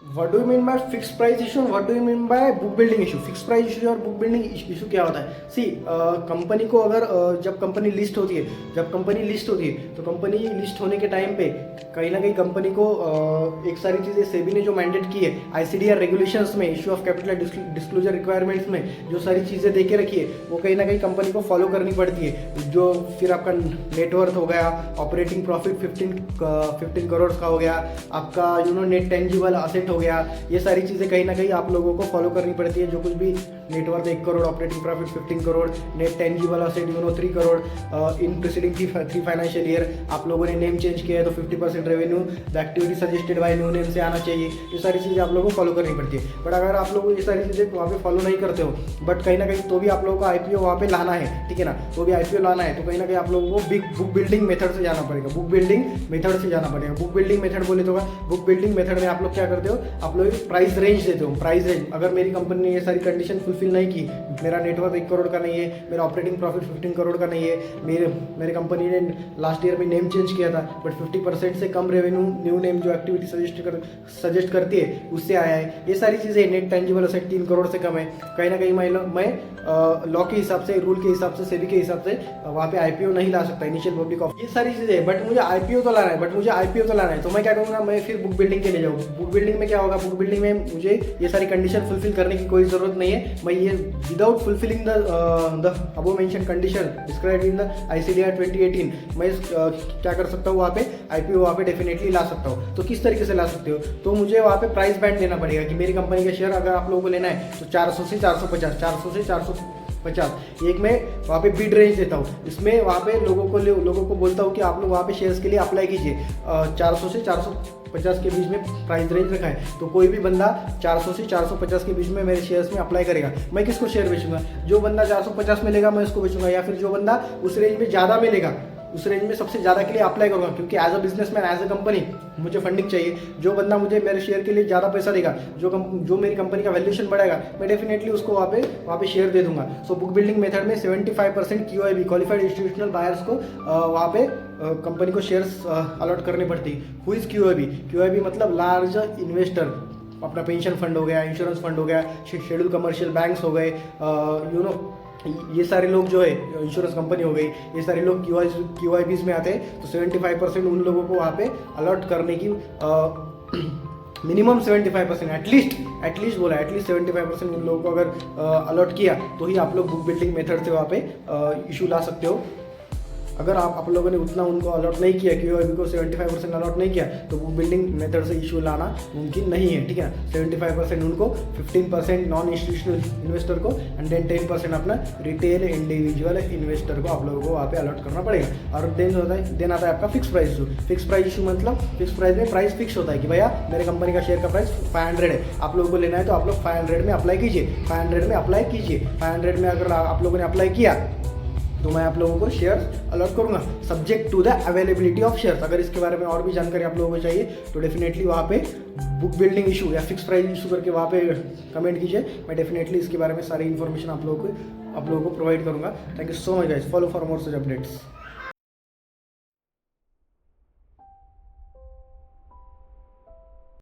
What do you mean by fix price issue, what do you mean by book building issue? Fix price issue और book building issue क्या होता है? सी company को अगर जब company list होती है, तो कंपनी लिस्ट होने के टाइम पे कहीं ना कहीं कंपनी को एक सारी चीज़ें सेबी ने जो मैंडेट की है आईसीडीआर रेगुलेशंस में, issue of capital disclosure requirements में जो सारी चीज़ें दे के रखी है वो कहीं ना कहीं कंपनी को फॉलो करनी पड़ती है। जो फिर आपका नेटवर्थ हो गया, ऑपरेटिंग प्रॉफिट 15 करोड़ का हो गया, आपका नेट टेंजिबल असेट हो गया, ये सारी चीज़ें कहीं ना कहीं आप लोगों को फॉलो करनी पड़ती है। जो कुछ भी net worth 1 crore, operating profit 15 crore, net tangible asset 3 crore, इन प्रीसीडिंग 3 फाइनेंशियल ईयर आप लोगों ने नेम चेंज किया है तो 50% revenue the activity suggested by new name से आना चाहिए। ये सारी चीज़ें आप लोगों को फॉलो करनी पड़ती है। बट अगर आप लोग ये सारी चीज़ें वहाँ पे फॉलो नहीं करते हो, बट कहीं ना कहीं तो भी आप लोगों को आईपीओ वहाँ पे लाना है, ठीक है ना, तो भी आईपीओ लाना है तो कहीं ना कहीं आप लोगों को बुक बिल्डिंग मेथड से जाना पड़ेगा। बुक बिल्डिंग मेथड बोले तो बुक बिल्डिंग मेथड में आप लोग क्या करते हो, आप लोग प्राइस रेंज देते हो। प्राइस रेंज, अगर मेरी कंपनी ने ये सारी कंडीशन फुलफिल नहीं की, मेरा नेटवर्थ 1 करोड़ का नहीं है, मेरा ऑपरेटिंग प्रॉफिट 15 करोड़ का नहीं है, मेरे कंपनी ने लास्ट ईयर में नेम चेंज किया था बट 50% से कम रेवेन्यू न्यू नेम जो एक्टिविटी सजेस्ट करती है उससे आया है, ये सारी चीज़ें, नेट टेंजिबल असेट 3 करोड़ से कम है, कहीं ना कहीं मैं लॉ के हिसाब से, रूल के हिसाब से, सेबी के हिसाब से वहाँ पे आईपीओ नहीं ला सकता, इनिशियल पब्लिक ऑफर, ये सारी चीज़ें। बट मुझे आईपीओ तो लाना है, तो मैं क्या करूँगा, मैं फिर बुक बिल्डिंग के लिए जाऊँ। बुक बिल्डिंग में क्या होगा, बुक बिल्डिंग में मुझे ये सारी कंडीशन फुलफिल करने की कोई ज़रूरत नहीं है। मैं ये without fulfilling the above mention condition described in the ICDR 2018 मैं क्या कर सकता हूँ, वहाँ पे आईपीओ वहाँ पे डेफिनेटली ला सकता हूँ। तो किस तरीके से ला सकते हो, तो मुझे वहाँ पे प्राइस बैंड लेना पड़ेगा कि मेरी कंपनी का शेयर अगर आप लोगों को लेना है तो 400 से 450, 400 से 450 एक मैं वहाँ पे बिड रेंज देता हूँ। इसमें वहाँ पे लोगों को बोलता हूँ कि आप लोग वहाँ पे शेयर्स के लिए अप्लाई कीजिए। 400 से 450 के बीच में प्राइस रेंज रखा है, तो कोई भी बंदा 400 से 450 के बीच में मेरे शेयर्स में अप्लाई करेगा। मैं किसको शेयर बेचूंगा, जो बंदा 450 में लेगा मैं उसको बेचूंगा, या फिर जो बंदा उस रेंज में ज़्यादा में लेगा उस रेंज में सबसे ज़्यादा के लिए अप्लाई करूँगा। क्योंकि as a businessman, as a company मुझे फंडिंग चाहिए। जो बंदा मुझे मेरे शेयर के लिए ज़्यादा पैसा देगा, जो मेरी कंपनी का वैल्यूएशन बढ़ाएगा, मैं डेफिनेटली उसको वहाँ पे शेयर दे दूंगा। सो बुक बिल्डिंग मेथड में 75% QIB क्वालिफाइड इंस्टीट्यूशनल बायर्स को वहाँ पे कंपनी को शेयर्स अलॉट करनी पड़ती। हु इज़ QIB मतलब लार्ज इन्वेस्टर, अपना पेंशन फंड हो गया, इंश्योरेंस फंड हो गया, शेड्यूल कमर्शियल बैंक्स हो गए, ये सारे लोग जो है, इंश्योरेंस कंपनी हो गई, ये सारे लोग QIBs में आते हैं। तो 75% उन लोगों को वहाँ पे अलॉट करने की मिनिमम 75%, एटलीस्ट बोला, एटलीस्ट 75% उन लोगों को अगर अलॉट किया तो ही आप लोग बुक बिल्डिंग मेथड से वहाँ पे इशू ला सकते हो। अगर आप लोगों ने उतना उनको अलॉट नहीं किया, QIB को 75% अलॉट नहीं किया, तो बुक बिल्डिंग मेथड से इशू लाना मुमकिन नहीं है, ठीक है। 75% उनको, 15% नॉन इंस्टीट्यूशनल इन्वेस्टर को, एंड देन 10% अपना रिटेल इंडिविजुअल इन्वेस्टर को आप लोगों को वहाँ पे अलॉट करना पड़ेगा। और देन आता है आपका fix price issue. Fix price issue मतलब फिक्स प्राइस में प्राइस फिक्स होता है कि भैया मेरे कंपनी का शेयर का प्राइस 500 है, आप लोगों को लेना है तो आप लोग 500 में अप्लाई कीजिए, 500 में अगर आप लोगों ने अप्लाई किया तो मैं आप लोगों को शेयर्स अलॉट करूंगा subject to the availability of shares. अगर इसके बारे में और भी जानकारी आप लोगों को चाहिए तो डेफिनेटली वहाँ पे बुक बिल्डिंग इशू या फिक्स प्राइस इशू करके वहाँ पे कमेंट कीजिए। मैं डेफिनेटली इसके बारे में सारी इन्फॉर्मेशन आप लोगों को प्रोवाइड करूंगा। Thank you so much guys, follow for more such updates.